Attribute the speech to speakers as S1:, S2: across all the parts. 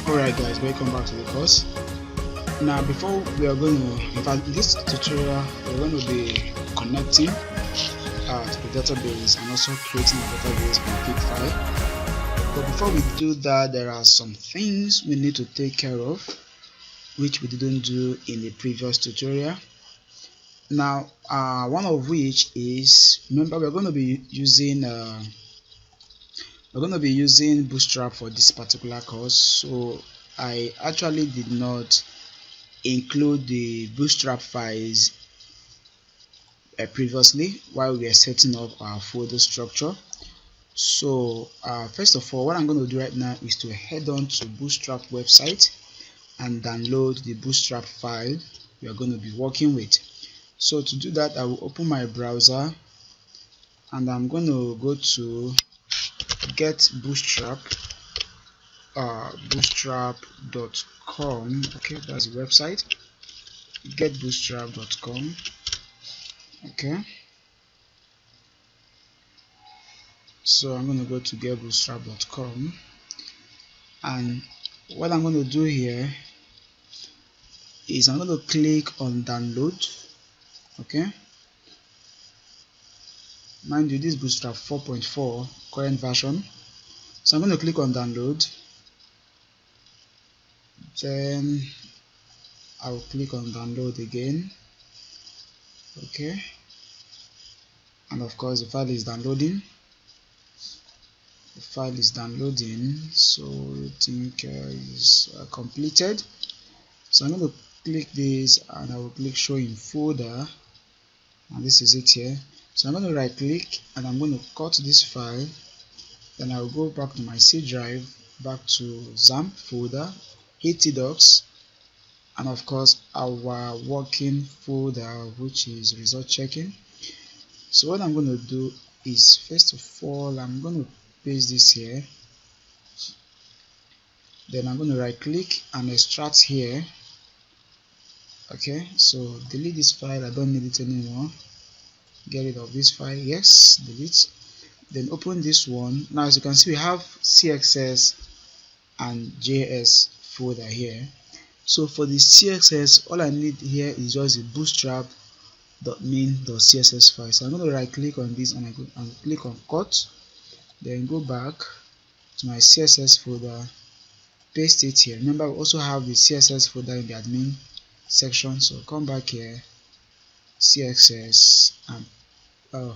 S1: Alright guys, welcome back to the course. Now before we are going to, in fact in this tutorial we're going to be connecting to the database and also creating a database with big file. But before we do that, there are some things we need to take care of which we didn't do in the previous tutorial. Now one of which is, remember we're going to be using Bootstrap for this particular course, so I actually did not include the Bootstrap files previously while we are setting up our folder structure. So first of all, what I'm going to do right now is to head on to Bootstrap website and download the Bootstrap file we are going to be working with. So to do that, I will open my browser and I'm going to go to get Bootstrap, bootstrap.com. okay, that's the website, getbootstrap.com. okay, so I'm going to go to getbootstrap.com, and what I'm going to do here is I'm going to click on download. Okay, mind you, this Bootstrap 4.4 current version, so I'm going to click on download, then I'll click on download again. Okay, and of course the file is downloading. So I think is completed. So I'm going to click this and I will click show in folder, and this is it here. So I'm going to right click and I'm going to cut this file, then I will go back to my C drive, back to XAMPP folder, htdocs, and of course our working folder, which is result checking. So what I'm going to do is, first of all, I'm going to paste this here, then I'm going to right click and extract here. Okay, so delete this file, I don't need it anymore. Get rid of this file, yes, delete. Then open this one. Now as you can see, we have CSS and JS folder here. So for the CSS, all I need here is just the bootstrap.min.css file. So I'm going to right click on this and I go and click on cut, then go back to my CSS folder, paste it here. Remember, we also have the CSS folder in the admin section, so come back here, CSS, and I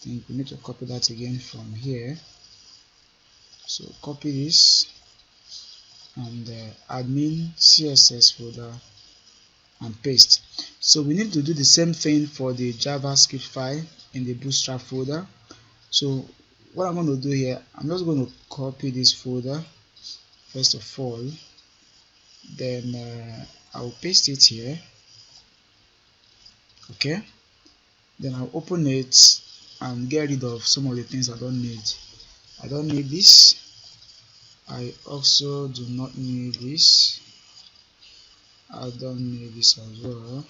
S1: think we need to copy that again from here. So copy this and admin CSS folder and paste. So we need to do the same thing for the JavaScript file in the Bootstrap folder. So what I'm going to do here, I'm just going to copy this folder first of all, then I'll paste it here. Okay, then I'll open it and get rid of some of the things I don't need. I don't need this. I also do not need this. I don't need this as well.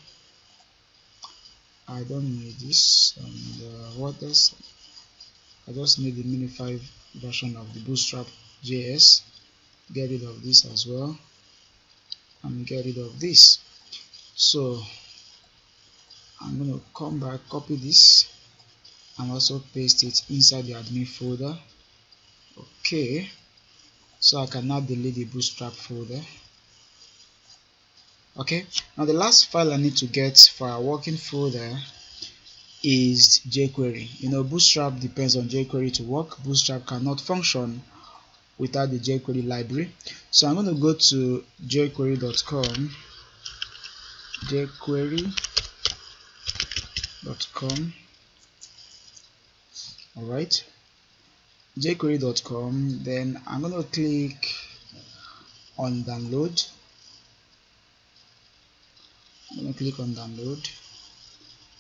S1: I don't need this. And what else? I just need the minified version of the Bootstrap JS. Get rid of this as well, and get rid of this. So I'm going to come back, copy this, and also paste it inside the admin folder. Okay, so I can now delete the Bootstrap folder. Okay, now the last file I need to get for our working folder is jQuery. You know, Bootstrap depends on jQuery to work. Bootstrap cannot function without the jQuery library. So I'm going to go to jQuery.com, alright, jQuery.com, then I'm going to click on download. I'm going to click on download,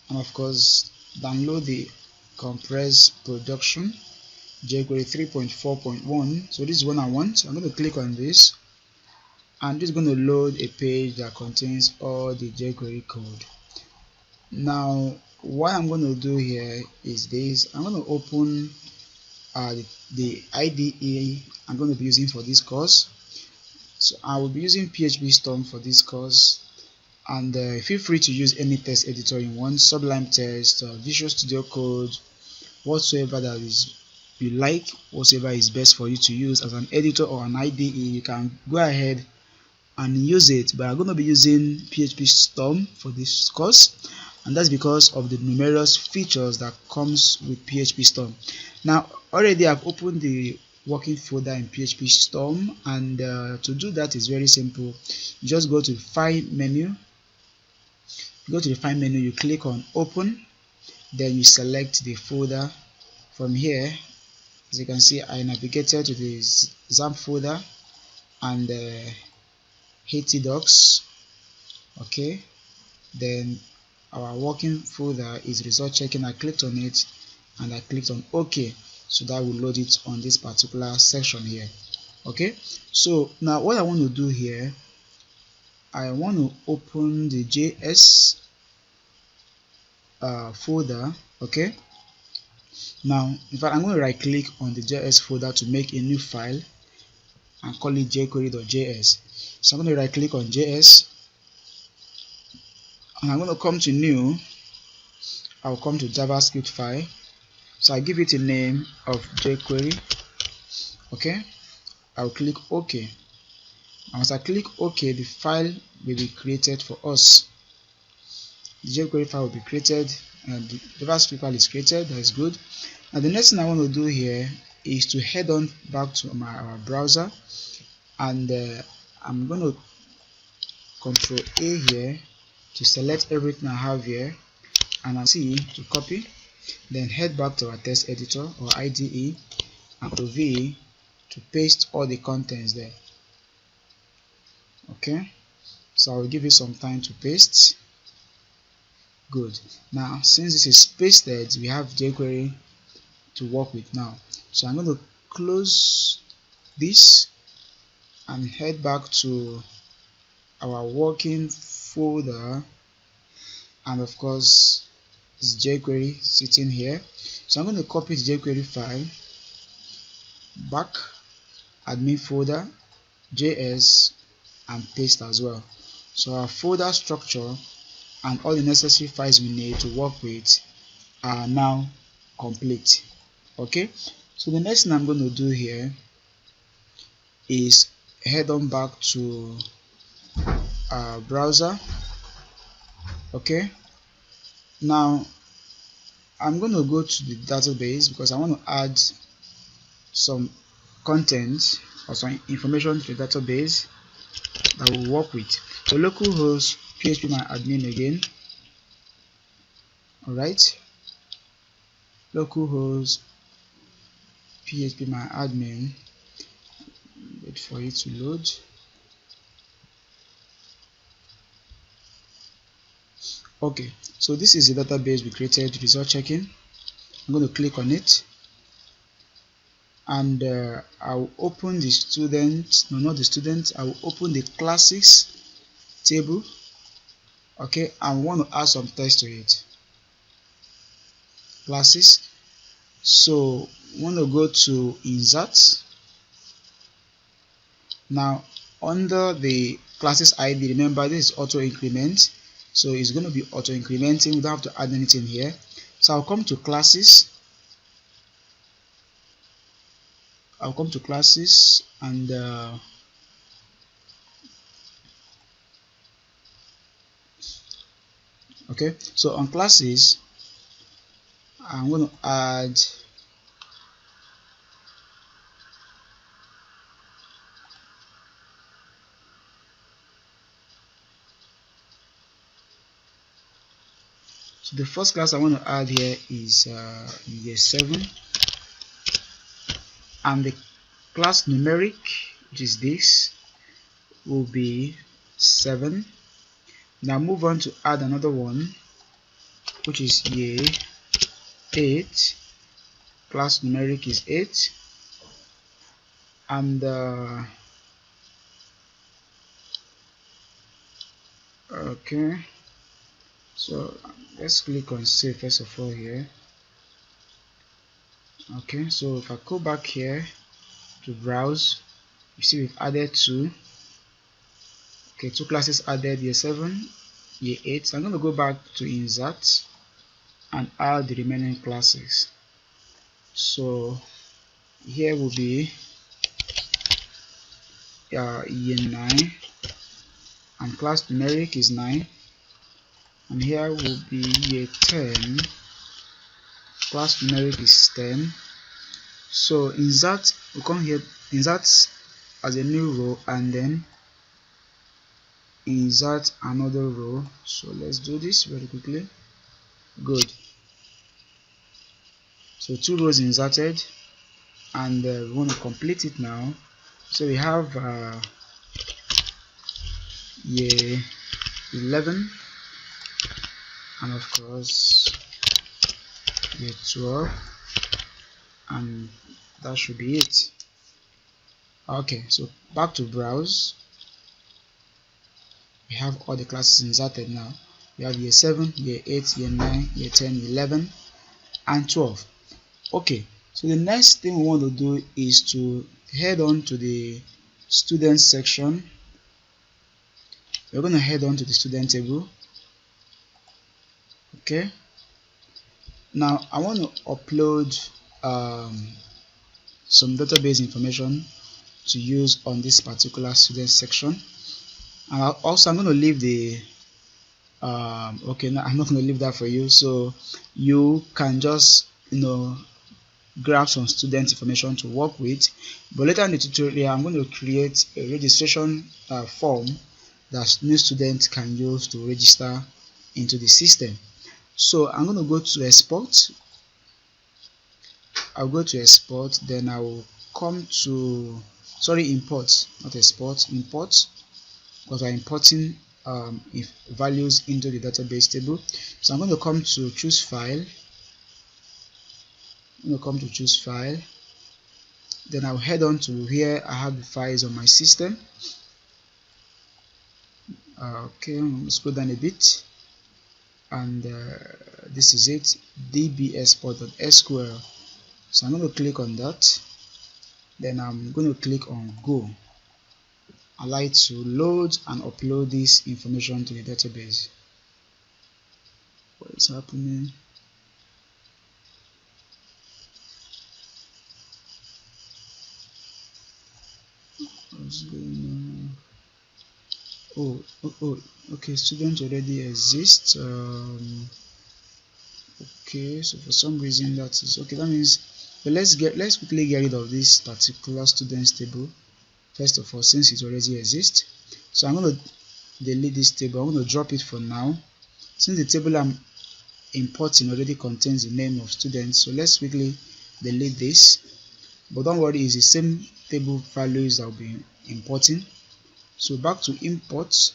S1: and of course download the compressed production jQuery 3.4.1. so this is one I want. I'm going to click on this, and this is going to load a page that contains all the jQuery code. Now what I'm going to do here is this. I'm going to open the IDE I'm going to be using for this course. So I will be using PHP Storm for this course, and feel free to use any text editor you want, Sublime Text, Visual Studio Code, whatsoever that is you like, whatsoever is best for you to use as an editor or an IDE. You can go ahead and use it, but I'm going to be using PHP Storm for this course, and that's because of the numerous features that comes with PHP Storm. Now already I've opened the working folder in PHP Storm, and to do that is very simple. You just go to File menu, you click on Open, then you select the folder. From here, as you can see, I navigated to the XAMPP folder and htdocs. Okay, then our working folder is result checking. I clicked on it and I clicked on OK, so that will load it on this particular section here. Okay, so now what I want to do here, I want to open the JS folder. Okay, now in fact I'm going to right click on the JS folder to make a new file and call it jQuery.js. So I'm going to right click on JS and I'm going to come to new. I'll come to JavaScript file, so I give it a name of jQuery. Okay, I'll click OK, and once I click OK, the file will be created for us. The jQuery file will be created and the JavaScript file is created. That is good. Now the next thing I want to do here is to head on back to our browser, and I'm going to Control A here to select everything I have here, and I'll C to copy, then head back to our text editor or IDE, and to V to paste all the contents there. Okay, so I'll give it some time to paste. Good. Now since this is pasted, we have jQuery to work with now. So I'm going to close this and head back to our working folder, and of course it's jQuery sitting here. So I'm going to copy the jQuery file back, admin folder, JS, and paste as well. So our folder structure and all the necessary files we need to work with are now complete. Okay, so the next thing I'm going to do here is head on back to our browser. Okay, now I'm going to go to the database because I want to add some content or some information to the database that will work with. So localhost phpMyAdmin again. Alright, localhost phpMyAdmin. Wait for it to load. Okay, so this is the database we created, result checking. I'm going to click on it, and I'll open the student, no, not the student, I will open the classes table. Okay, I want to add some text to it. Classes. So I want to go to insert. Now under the classes ID, remember this is auto increment, so it's going to be auto incrementing. We don't have to add anything here. So I'll come to classes. And okay, so on classes I'm going to add so the first class I want to add here is year 7, and the class numeric, which is this, will be 7. Now move on to add another one, which is year 8. Class numeric is 8, and okay, so let's click on save first of all here. Okay, so if I go back here to browse, you see we've added 2. Okay, two classes added, year 7, year 8. So I'm going to go back to insert and add the remaining classes. So here will be year 9, and class numeric is 9, and here will be year 10, class numeric is 10. So insert, we come here, insert as a new row, and then insert another row. So let's do this very quickly. Good. So 2 rows inserted, and we want to complete it now. So we have year 11, and of course year 12, and that should be it. Okay, so back to browse. We have all the classes inserted now. We have year 7, year 8, year 9, year 10, 11, and 12. Okay, so the next thing we want to do is to head on to the student section. We're going to head on to the student table. Okay, now I want to upload some database information to use on this particular student section, and also I'm going to leave the okay, no, I'm not going to leave that for you, so you can just grab some student information to work with. But later in the tutorial, I'm going to create a registration form that new students can use to register into the system. So I'm going to go to export. I'll go to export, then I will come to import, not export, import, because we're importing values into the database table. So I'm going to come to choose file. I'm going to come to choose file. Then I'll head on to where I have the files on my system. Okay, I'm going to scroll down a bit, and this is it, dbexport.sql. So I'm going to click on that. Then I'm going to click on go. Allow it to load and upload this information to the database. What is happening? What's going on? Oh, okay, student already exists. Okay, so for some reason that is okay. That means, but let's quickly get rid of this particular students table first of all, since it already exists. So I'm going to delete this table. I'm going to drop it for now, since the table I'm importing already contains the name of students. So let's quickly delete this, but don't worry, it's the same table values I'll be importing. So back to import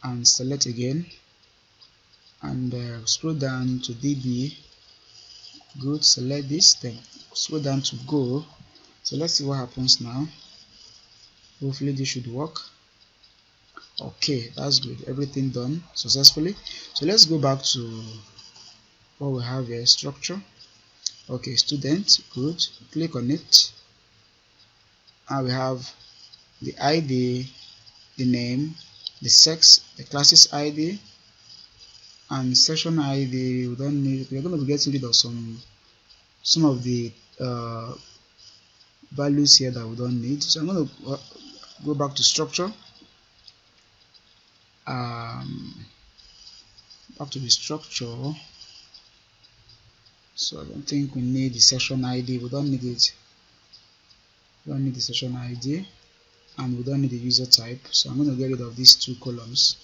S1: and select again, and scroll down to db. Good, select this, then scroll down to go. So let's see what happens now. Hopefully this should work. Okay, that's good, everything done successfully. So let's go back to what we have here, structure. Okay, student, good, click on it, and we have the ID, the name, the sex, the classes ID, and session ID. We don't need. We're going to be getting rid of some of the values here that we don't need. So I'm going to go back to structure, back to the structure. So I don't think we need the session ID. We don't need it. We don't need the session ID, and we don't need the user type. So I'm going to get rid of these two columns.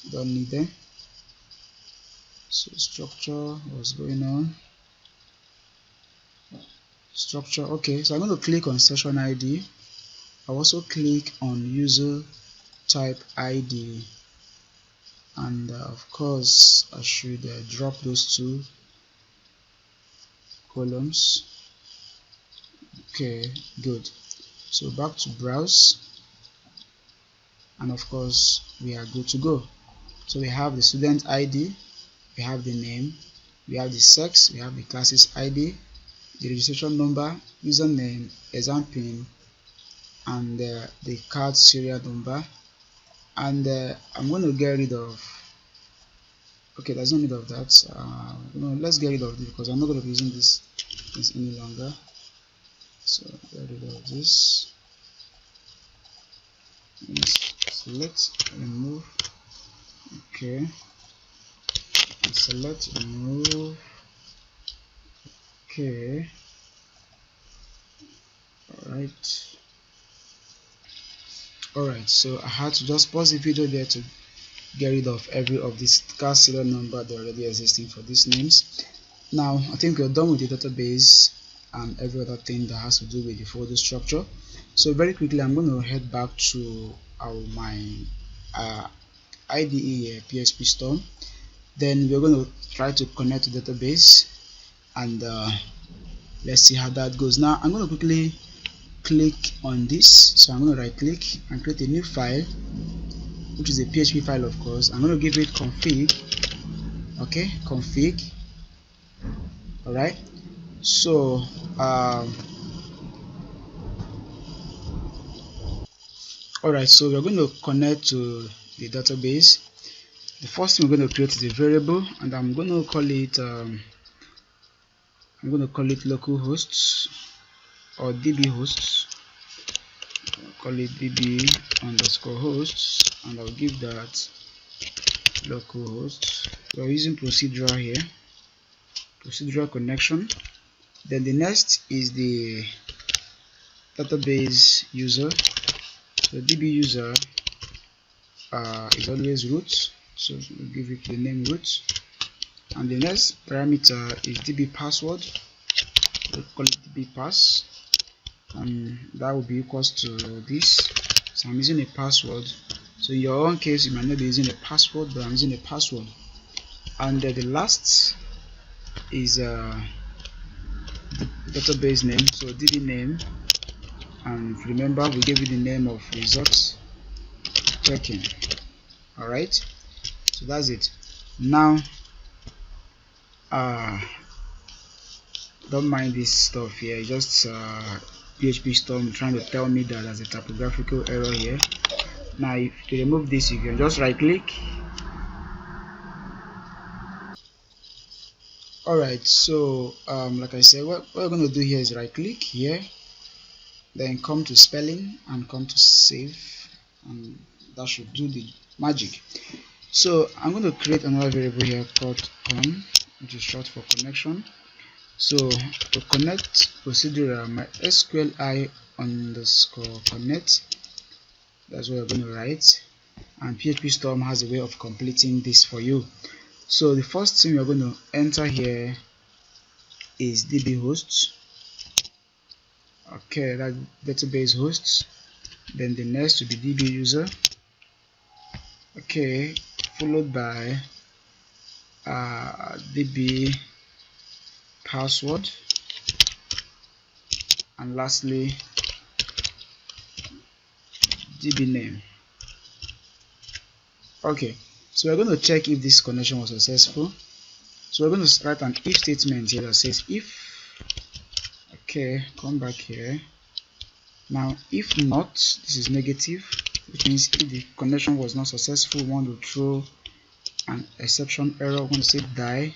S1: We don't need them. So structure, what's going on? Structure. Okay, so I'm going to click on session ID. I'll also click on user type ID, and of course I should drop those two columns. Okay, good. So back to browse, and of course we are good to go. So we have the student ID, we have the name, we have the sex, we have the classes ID, the registration number, username, exam pin, and the card serial number. and I'm going to get rid of, okay, there's no need of that. Let's get rid of this because I'm not going to be using this any longer. So get rid of this. Select, remove. Okay, select, remove. Okay, alright, so I had to just pause the video there to get rid of every of this class serial number that already existing for these names. Now I think we're done with the database and every other thing that has to do with the folder structure. So very quickly I'm going to head back to my IDE here, PHP Storm. Then we're going to try to connect to database and let's see how that goes. Now I'm going to quickly click on this, so I'm going to right click and create a new file, which is a PHP file. Of course I'm going to give it config. Okay, config. Alright, so alright, so we're going to connect to the database. The first thing we're going to create is a variable, and I'm going to call it localhosts or db hosts. I'll call it db underscore hosts, and I'll give that localhosts. We're using procedural here, procedural connection. Then the next is the database user. So db user is always root, so we'll give it the name root. And the next parameter is db password. We'll call it db pass, and that will be equals to this. So I'm using a password. So in your own case you might not be using a password, but I'm using a password. And the last is the database name, so db name, and remember we gave you the name of results checking. Alright, so that's it. Now don't mind this stuff here, just PHP Storm trying to tell me that there's a typographical error here. Now if to remove this, you can just right click. Alright, so like I said, what we're going to do here is right click here, then come to spelling and come to save, and that should do the magic. So I'm going to create another variable here called con, which is short for connection. So to connect procedural, my SQLi underscore connect, that's what we're going to write, and PHP Storm has a way of completing this for you. So the first thing we're going to enter here is db hosts. Okay, that database hosts. Then the next will be db user. Okay, followed by db password, and lastly db name. Okay, so we're going to check if this connection was successful. So we're going to write an if statement here that says if. Okay, come back here. Now if not, this is negative, which means if the connection was not successful, we want to throw an exception error. We want to say die,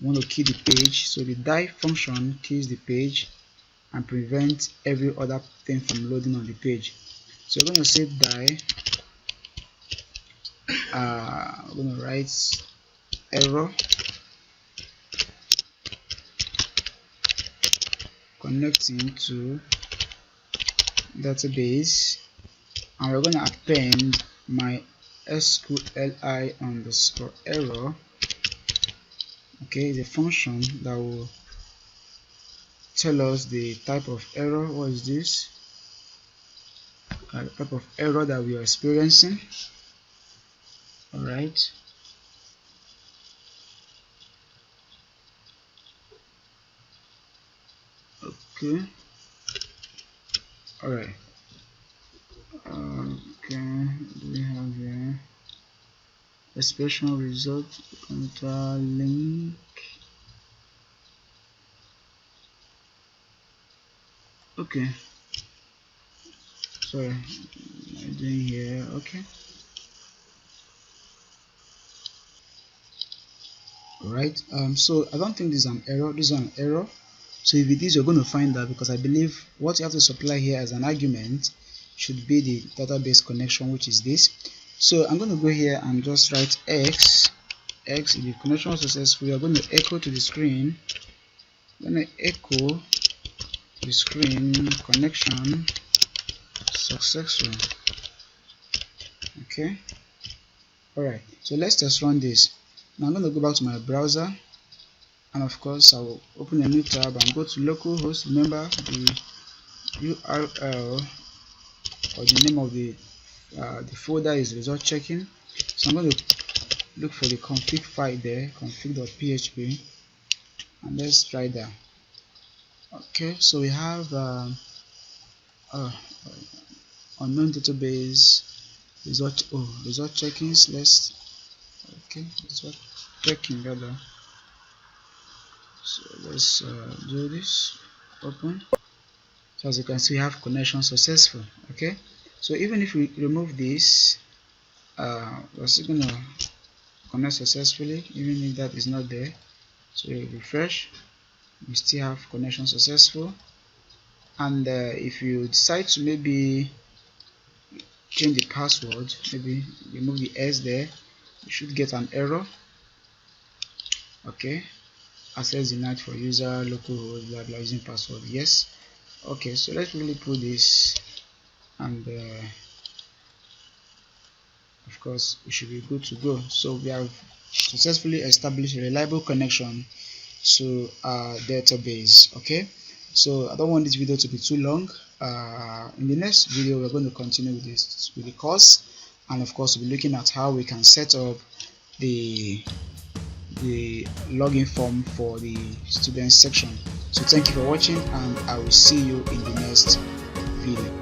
S1: we want to kill the page. So the die function kills the page and prevents every other thing from loading on the page. So we're going to say die. We're going to write error connecting to database, and we're going to append my SQLi underscore error. Okay, the function that will tell us the type of error. What is this? The type of error that we are experiencing. Alright, okay, alright, okay, we have here expression result control link. Okay, sorry, what am I doing here? Okay, Alright, so I don't think this is an error. This is an error. So if it is, you're going to find that, because I believe what you have to supply here as an argument should be the database connection, which is this. So I'm going to go here and just write x. If the connection was successful, you're going to echo to the screen. I'm going to echo to the screen connection successful. Okay. Alright, so let's just run this. Now I'm going to go back to my browser, and of course I will open a new tab and go to localhost. Remember, the URL or the name of the folder is result checking. So I'm going to look for the config file there, config.php, and let's try that. Okay, so we have unknown database result checkings. Result checking rather. So let's do this. Open. So as you can see, we have connection successful. Okay, so even if we remove this, we're still gonna connect successfully, even if that is not there. So refresh, we still have connection successful. And if you decide to maybe change the password, maybe remove the S there, you should get an error. Okay, access denied for user localhost blah blah using password. Yes. Okay, so let's really put this, and of course we should be good to go. So we have successfully established a reliable connection to our database. Okay, so I don't want this video to be too long. In the next video we're going to continue with the course, and of course we'll be looking at how we can set up the login form for the student section. So thank you for watching, and I will see you in the next video.